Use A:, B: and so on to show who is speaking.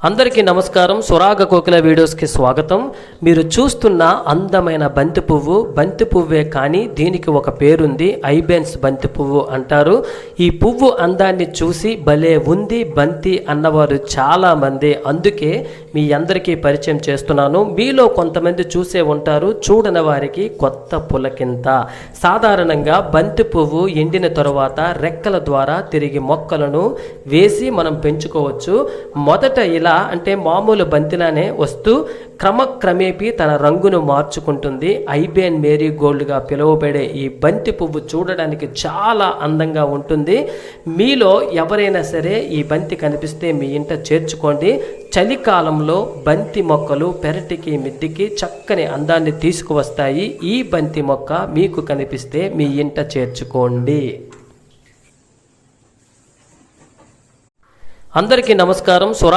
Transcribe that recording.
A: అందరికీ నమస్కారం. సురాగ కోకిల వీడియోస్కి స్వాగతం. మీరు చూస్తున్న అందమైన బంతి పువ్వే కానీ దీనికి ఒక పేరుంది, ఐబెన్స్ బంతి పువ్వు అంటారు. ఈ పువ్వు అందాన్ని చూసి భలే ఉంది బంతి అన్నవారు చాలామంది, అందుకే మీ అందరికీ పరిచయం చేస్తున్నాను. మీలో కొంతమంది చూసే ఉంటారు, చూడని వారికి కొత్త పులకింత. సాధారణంగా బంతి పువ్వు ఎండిన తరువాత రెక్కల ద్వారా తిరిగి మొక్కలను వేసి మనం పెంచుకోవచ్చు. మొదట ఇలా అంటే మామూలు బంతిలానే వస్తూ క్రమక్రమేపీ తన రంగును మార్చుకుంటుంది. ఐబెన్ మేరీ గోల్డ్గా పిలువబడే ఈ బంతి పువ్వు చూడడానికి చాలా అందంగా ఉంటుంది. మీలో ఎవరైనా సరే ఈ బంతి కనిపిస్తే మీ ఇంట చేర్చుకోండి. చలికాలంలో బంతి మొక్కలు పెరటికి మిద్దికి చక్కని అందాన్ని తీసుకువస్తాయి. ఈ బంతి మొక్క మీకు కనిపిస్తే మీ ఇంట చేర్చుకోండి. అందరికీ నమస్కారం.